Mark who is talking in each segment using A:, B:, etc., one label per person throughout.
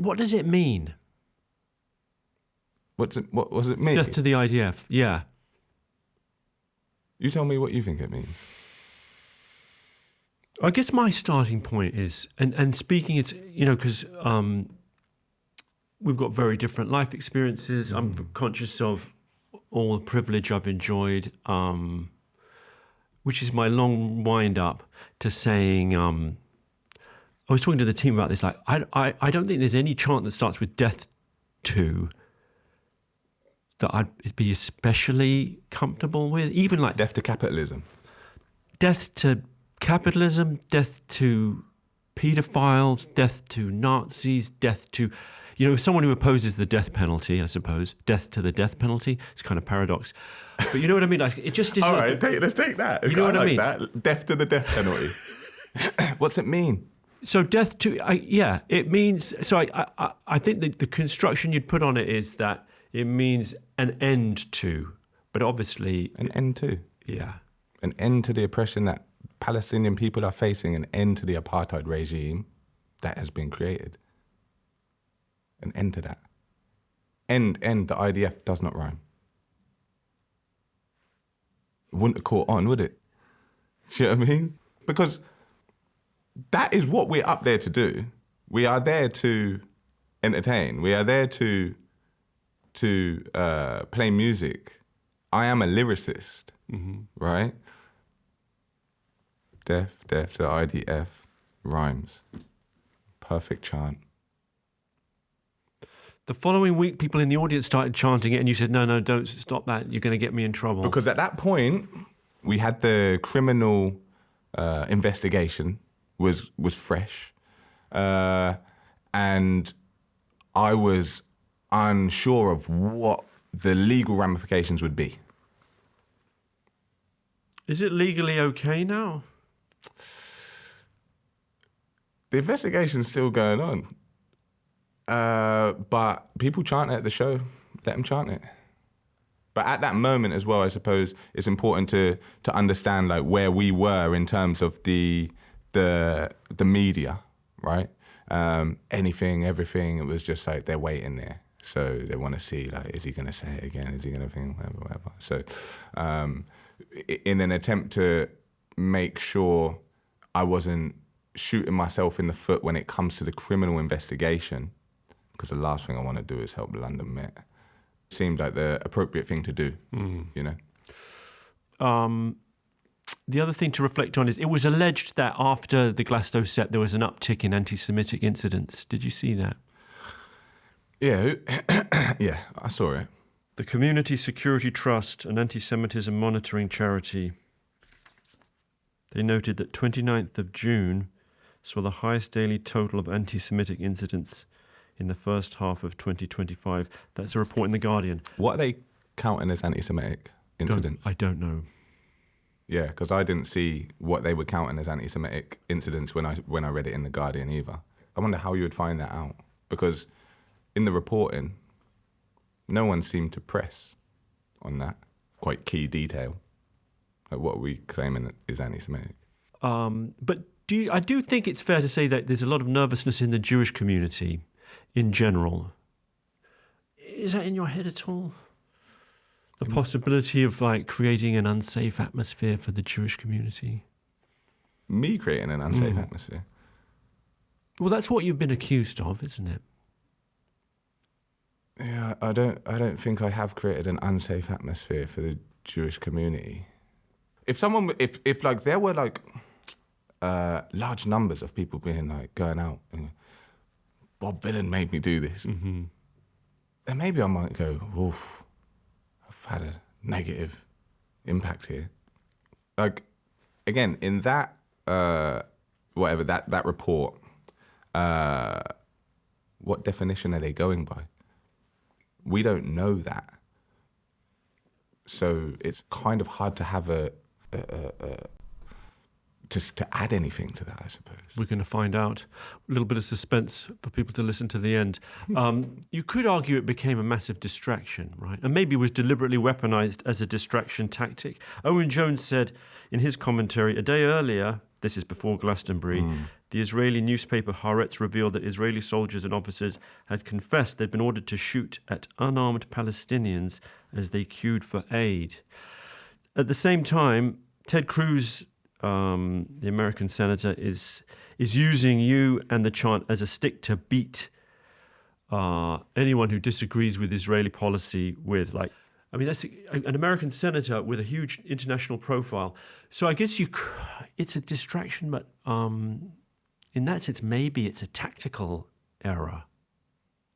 A: what does it mean?
B: What does it mean?
A: Death to the IDF, yeah.
B: You tell me what you think it means.
A: I guess my starting point is, and speaking, it's, because we've got very different life experiences. I'm conscious of all the privilege I've enjoyed, which is my long wind up to saying, I was talking to the team about this, like, I don't think there's any chant that starts with death to that I'd be especially comfortable with, even like...
B: Death to capitalism.
A: Death to capitalism, death to paedophiles, death to Nazis, death to... someone who opposes the death penalty, I suppose, death to the death penalty, it's kind of paradox. But you know what I mean? Like, it just is...
B: All right, let's take that.
A: You know what I mean?
B: That. Death to the death penalty. What's it mean?
A: So death to... it means... So I think the construction you'd put on it is that it means an end to, but obviously...
B: An end to?
A: Yeah.
B: An end to the oppression that Palestinian people are facing, an end to the apartheid regime that has been created. An end to that. End, the IDF does not rhyme. It wouldn't have caught on, would it? Do you know what I mean? Because that is what we're up there to do. We are there to entertain. We are there to play music. I am a lyricist, right? Death to IDF rhymes. Perfect chant.
A: The following week, people in the audience started chanting it, and you said, no, don't stop that. You're going to get me in trouble.
B: Because at that point, we had the criminal investigation was fresh. And I was unsure of what the legal ramifications would be.
A: Is it legally okay now?
B: The investigation's still going on. But people chant it at the show. Let them chant it. But at that moment as well, I suppose it's important to understand like where we were in terms of the media, right? Anything, everything. It was just like they're waiting there. So they want to see, like, is he going to say it again? Is he going to think, whatever. So in an attempt to make sure I wasn't shooting myself in the foot when it comes to the criminal investigation, because the last thing I want to do is help the London Met, it seemed like the appropriate thing to do,
A: The other thing to reflect on is it was alleged that after the Glasto set, there was an uptick in anti-Semitic incidents. Did you see that?
B: Yeah, yeah, I saw it.
A: The Community Security Trust, an anti-Semitism monitoring charity, they noted that 29th of June saw the highest daily total of anti-Semitic incidents in the first half of 2025. That's a report in The Guardian.
B: What are they counting as anti-Semitic incidents?
A: I don't know.
B: Yeah, because I didn't see what they were counting as anti-Semitic incidents when I read it in The Guardian either. I wonder how you would find that out. Because in the reporting, no one seemed to press on that quite key detail. Like what are we claiming is anti-Semitic?
A: But I do think it's fair to say that there's a lot of nervousness in the Jewish community in general. Is that in your head at all? The possibility of like creating an unsafe atmosphere for the Jewish community?
B: Me creating an unsafe atmosphere?
A: Well, that's what you've been accused of, isn't it?
B: Yeah, I don't think I have created an unsafe atmosphere for the Jewish community. If like there were like large numbers of people being like going out and Bob Vylan made me do this, then maybe I might go, oof, I've had a negative impact here. Like, again, in that that report, what definition are they going by? We don't know that. So it's kind of hard to have to add anything to that, I suppose.
A: We're going to find out. A little bit of suspense for people to listen to the end. You could argue it became a massive distraction, right? And maybe was deliberately weaponized as a distraction tactic. Owen Jones said in his commentary, a day earlier, this is before Glastonbury, The Israeli newspaper Haaretz revealed that Israeli soldiers and officers had confessed they'd been ordered to shoot at unarmed Palestinians as they queued for aid. At the same time, Ted Cruz, the American senator, is using you and the chant as a stick to beat anyone who disagrees with Israeli policy with. That's an American senator with a huge international profile. So I guess it's a distraction, but in that sense, maybe it's a tactical error.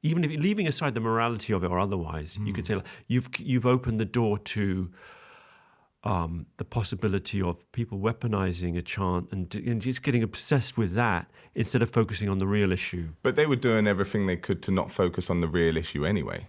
A: Even if leaving aside the morality of it or otherwise, you could say you've opened the door to the possibility of people weaponizing a chant and just getting obsessed with that instead of focusing on the real issue.
B: But they were doing everything they could to not focus on the real issue anyway.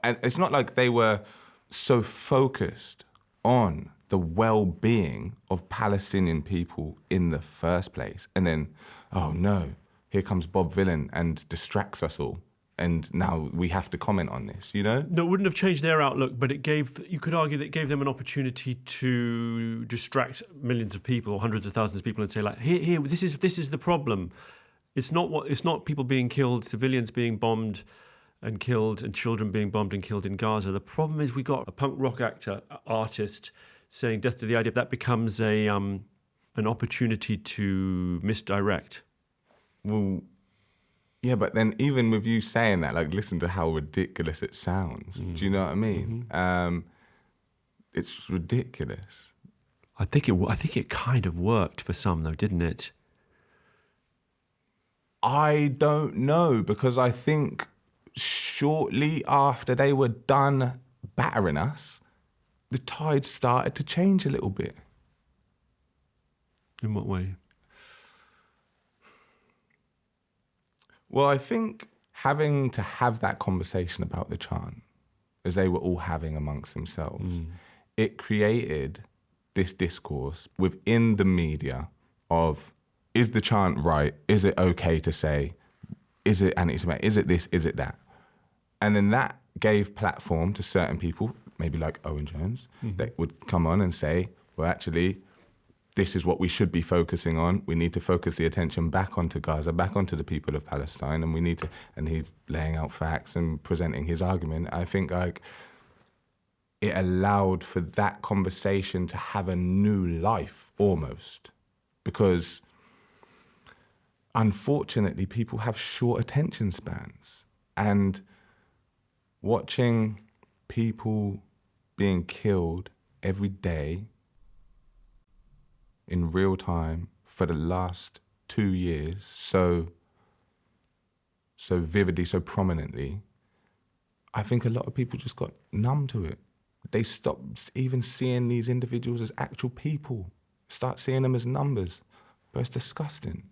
B: And it's not like they were so focused on the well-being of Palestinian people in the first place. And then, oh no, here comes Bob Vylan and distracts us all. And now we have to comment on this, you know?
A: No, it wouldn't have changed their outlook, but you could argue that it gave them an opportunity to distract millions of people or hundreds of thousands of people and say, like, here, this is the problem. It's not people being killed, civilians being bombed and killed, and children being bombed and killed in Gaza. The problem is we got a punk rock artist saying death to the idea. That becomes an opportunity to misdirect.
B: Well, yeah, but then even with you saying that, like, listen to how ridiculous it sounds. Do you know what I mean? It's ridiculous.
A: I think it kind of worked for some, though, didn't it?
B: I don't know, because I think shortly after they were done battering us, the tide started to change a little bit.
A: In what way?
B: Well, I think having to have that conversation about the chant, as they were all having amongst themselves, it created this discourse within the media of, is the chant right? Is it okay to say? Is it anti-Semitic? Is it this? Is it that? And then that gave platform to certain people, maybe like Owen Jones, that would come on and say, well, actually, this is what we should be focusing on. We need to focus the attention back onto Gaza, back onto the people of Palestine, and he's laying out facts and presenting his argument. I think like it allowed for that conversation to have a new life almost, because unfortunately people have short attention spans, and watching people being killed every day in real time for the last 2 years, so vividly, so prominently, I think a lot of people just got numb to it. They stopped even seeing these individuals as actual people, start seeing them as numbers. But it's disgusting.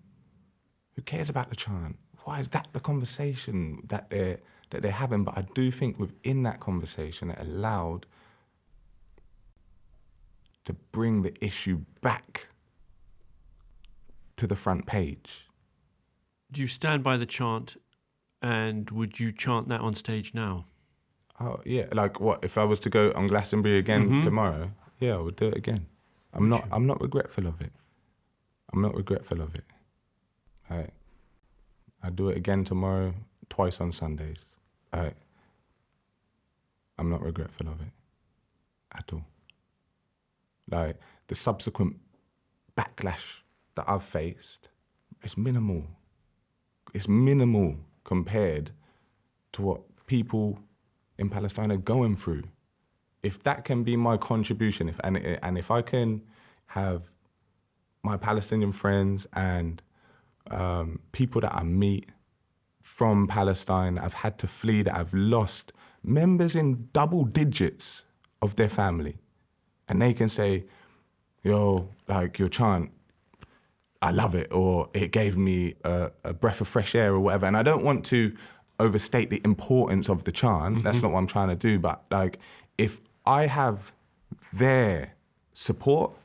B: Who cares about the chant? Why is that the conversation that they're having? But I do think within that conversation, it allowed to bring the issue back to the front page.
A: Do you stand by the chant, and would you chant that on stage now?
B: Oh yeah, like what if I was to go on Glastonbury again tomorrow? Yeah, I would do it again. I'm not regretful of it. I'm not regretful of it. I'd do it again tomorrow, twice on Sundays. I'm not regretful of it at all. Like, the subsequent backlash that I've faced, it's minimal. It's minimal compared to what people in Palestine are going through. If that can be my contribution, if I can have my Palestinian friends and people that I meet from Palestine that have had to flee, that have lost members in double digits of their family, and they can say, yo, like, your chant, I love it, or it gave me a breath of fresh air or whatever. And I don't want to overstate the importance of the chant. That's not what I'm trying to do. But like, if I have their support,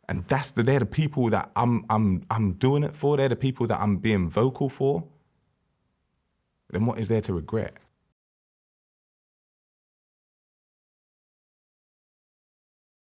B: and they're the people that I'm doing it for, they're the people that I'm being vocal for, then what is there to regret?